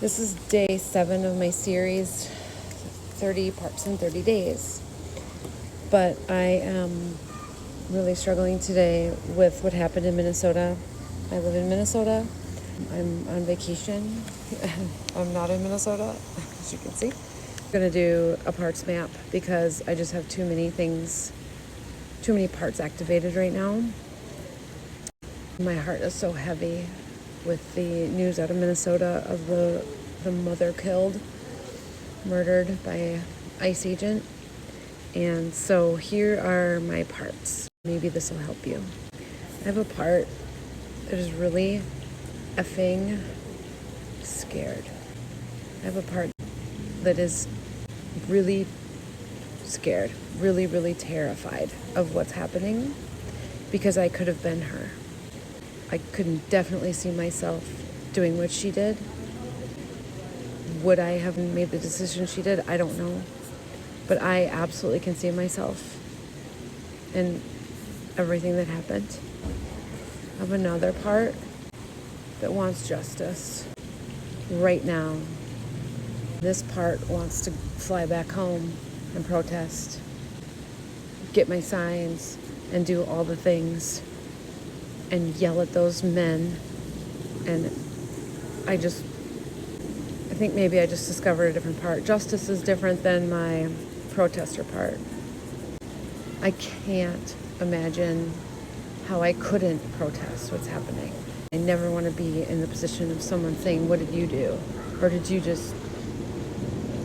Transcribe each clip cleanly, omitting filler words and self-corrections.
This is day 7 of my series, 30 parts in 30 days. But I am really struggling today with what happened in Minnesota. I live in Minnesota. I'm on vacation. I'm not in Minnesota, as you can see. I'm going to do a parts map because I just have too many parts activated right now. My heart is so heavy with the news out of Minnesota of the mother murdered by ICE agent. And so here are my parts. Maybe this will help you. I have a part that is really effing scared. I have a part that is really scared, really, really terrified of what's happening because I could have been her. I could definitely see myself doing what she did. Would I have made the decision she did? I don't know. But I absolutely can see myself in everything that happened. I have another part that wants justice right now. This part wants to fly back home and protest, get my signs, and do all the things and yell at those men. And I think maybe I just discovered a different part. Justice is different than my protester part. I can't imagine how I couldn't protest what's happening. I never want to be in the position of someone saying, "What did you do?" Or did you just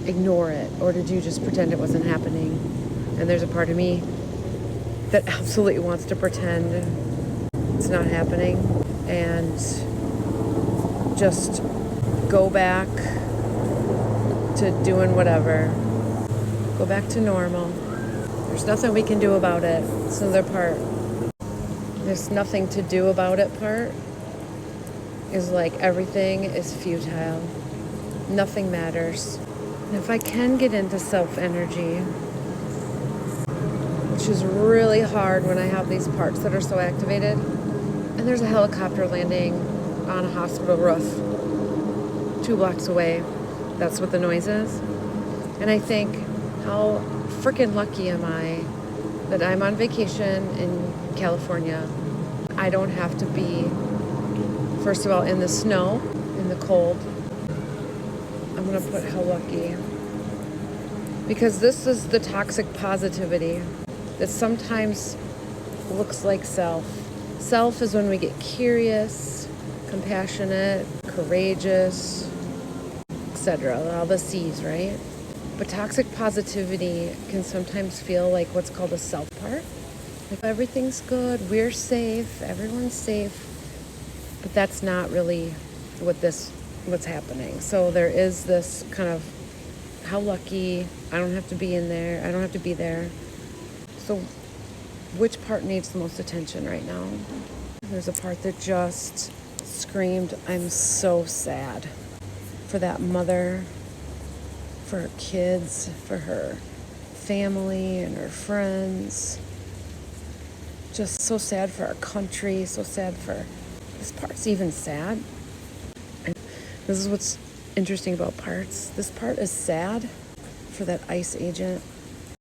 ignore it? Or did you just pretend it wasn't happening? And there's a part of me that absolutely wants to pretend it's not happening and just go back to doing whatever. Go back to normal. There's nothing we can do about it. It's another part. There's nothing to do about it part is like everything is futile. Nothing matters. And if I can get into self-energy, which is really hard when I have these parts that are so activated, and there's a helicopter landing on a hospital roof 2 blocks away. That's what the noise is. And I think, how freaking lucky am I that I'm on vacation in California. I don't have to be, first of all, in the snow, in the cold. I'm going to put how lucky. Because this is the toxic positivity that sometimes looks like self. Self is when we get curious, compassionate, courageous, etc. All the C's, right? But toxic positivity can sometimes feel like what's called a self part. Like everything's good, we're safe, everyone's safe. But that's not really what's happening. So there is this kind of, how lucky, I don't have to be in there, I don't have to be there. So which part needs the most attention right now? There's a part that just screamed, I'm so sad for that mother, for her kids, for her family and her friends. Just so sad for our country, so sad for, this part's even sad. And this is what's interesting about parts. This part is sad for that ICE agent.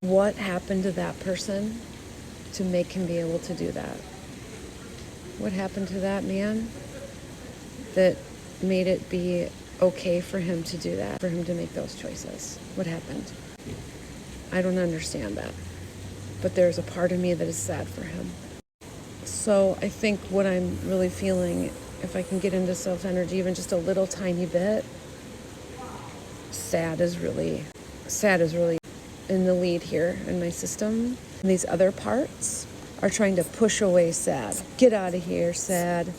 What happened to that person to make him be able to do that? What happened to that man that made it be okay for him to do that, for him to make those choices? What happened? I don't understand that. But there's a part of me that is sad for him. So I think what I'm really feeling, if I can get into self-energy even just a little tiny bit, sad is really in the lead here in my system. And these other parts are trying to push away sad. Get out of here, sad.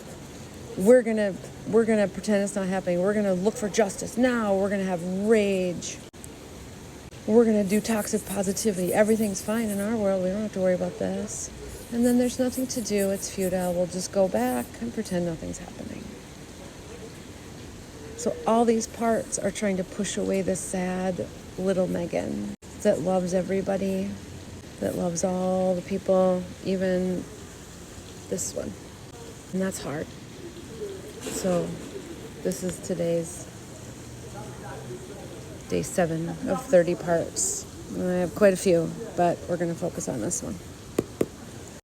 We're gonna pretend it's not happening. We're gonna look for justice. Now we're gonna have rage. We're gonna do toxic positivity. Everything's fine in our world. We don't have to worry about this. And then there's nothing to do. It's futile. We'll just go back and pretend nothing's happening. So all these parts are trying to push away this sad little Megan that loves everybody, that loves all the people, even this one. And that's hard. So this is today's Day 7 of 30 parts. I have quite a few, but we're going to focus on this one.